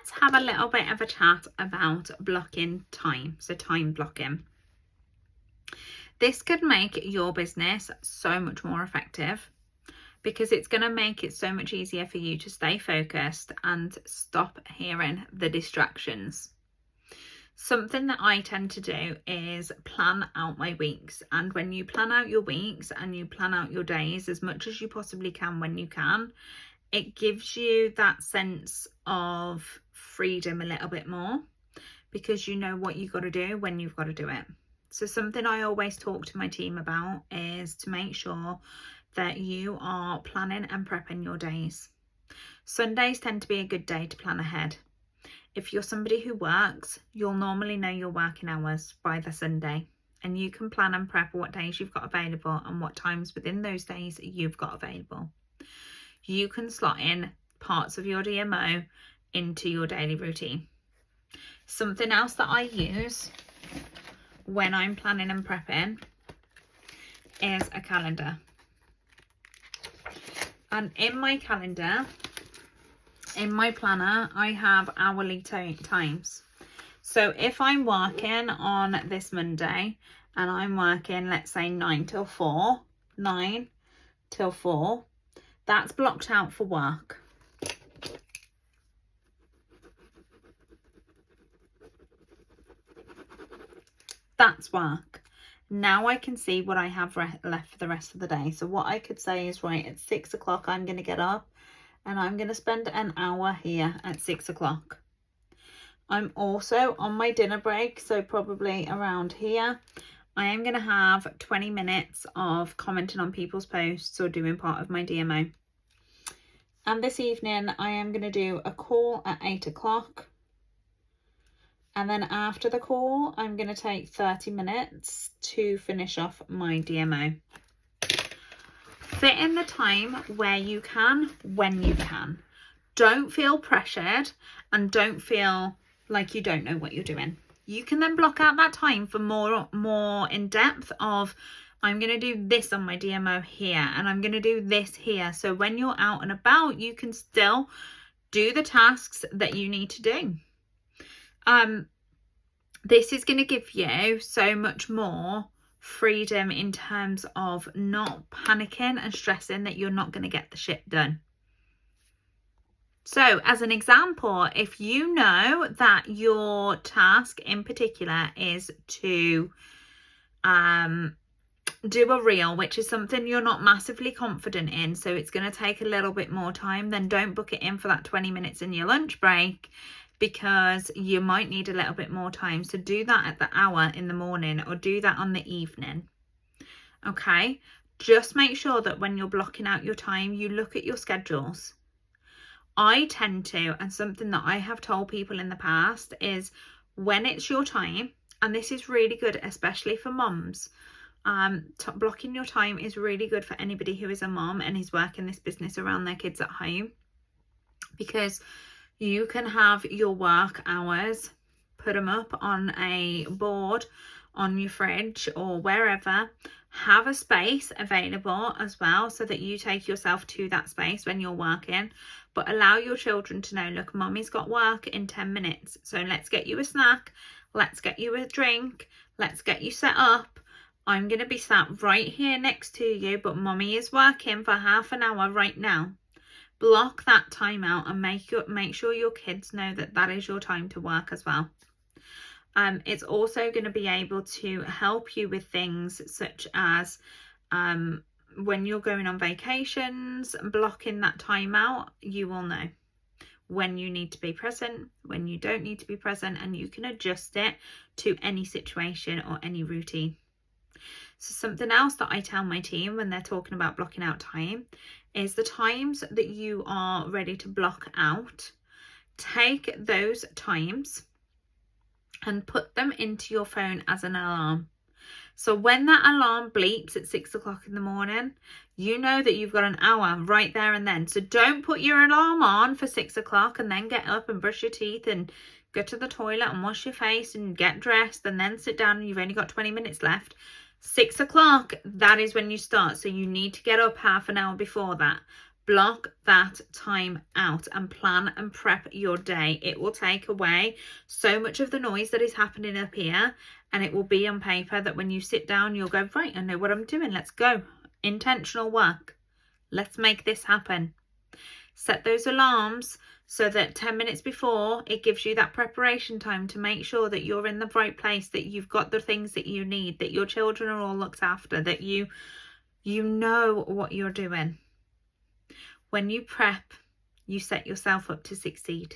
let's have a little bit of a chat about blocking time. So time blocking. This could make your business so much more effective because it's going to make it so much easier for you to stay focused and stop hearing the distractions. Something that I tend to do is plan out my weeks. And when you plan out your weeks and you plan out your days as much as you possibly can when you can, it gives you that sense of freedom a little bit more because you know what you've got to do when you've got to do it. So something I always talk to my team about is to make sure that you are planning and prepping your days. Sundays tend to be a good day to plan ahead. If you're somebody who works, you'll normally know your working hours by the Sunday, and you can plan and prep what days you've got available and what times within those days you've got available. You can slot in parts of your DMO into your daily routine. Something else that I use when I'm planning and prepping is a calendar. And in my calendar, in my planner, I have hourly times. So if I'm working on this Monday and I'm working, let's say 9 till 4, that's blocked out for work. That's work. Now I can see what I have left for the rest of the day. So what I could say is, right, at 6 o'clock, I'm going to get up and I'm going to spend an hour here at 6 o'clock. I'm also on my dinner break, so probably around here, I am going to have 20 minutes of commenting on people's posts or doing part of my DMO. And this evening, I am going to do a call at 8 o'clock. And then after the call, I'm going to take 30 minutes to finish off my DMO. Fit in the time where you can, when you can. Don't feel pressured and don't feel like you don't know what you're doing. You can then block out that time for more in depth of, I'm going to do this on my DMO here and I'm going to do this here. So when you're out and about, you can still do the tasks that you need to do. This is going to give you so much more freedom in terms of not panicking and stressing that you're not going to get the shit done. So as an example, if you know that your task in particular is to do a reel, which is something you're not massively confident in, so it's going to take a little bit more time, then don't book it in for that 20 minutes in your lunch break, because you might need a little bit more time. So do that at the hour in the morning or do that on the evening. Okay, just make sure that when you're blocking out your time, you look at your schedules. I tend to, and something that I have told people in the past is, when it's your time, and this is really good, especially for mums, blocking your time is really good for anybody who is a mom and is working this business around their kids at home, because you can have your work hours, put them up on a board on your fridge or wherever. Have a space available as well so that you take yourself to that space when you're working, but allow your children to know, look, mommy's got work in 10 minutes. So let's get you a snack. Let's get you a drink. Let's get you set up. I'm going to be sat right here next to you, but mommy is working for half an hour right now. Block that time out and make sure your kids know that that is your time to work as well. It's also going to be able to help you with things such as when you're going on vacations, blocking that time out, you will know when you need to be present, when you don't need to be present, and you can adjust it to any situation or any routine. So something else that I tell my team when they're talking about blocking out time is the times that you are ready to block out, take those times and put them into your phone as an alarm. So when that alarm bleeps at 6 o'clock in the morning, you know that you've got an hour right there and then. So don't put your alarm on for 6 o'clock and then get up and brush your teeth and go to the toilet and wash your face and get dressed and then sit down and you've only got 20 minutes left. 6 o'clock, that is when you start. So you need to get up half an hour before that. Block that time out and plan and prep your day. It will take away so much of the noise that is happening up here, and it will be on paper that when you sit down, you'll go, right, I know what I'm doing. Let's go. Intentional work. Let's make this happen. Set those alarms so that 10 minutes before, it gives you that preparation time to make sure that you're in the right place, that you've got the things that you need, that your children are all looked after, that you know what you're doing. When you prep, you set yourself up to succeed.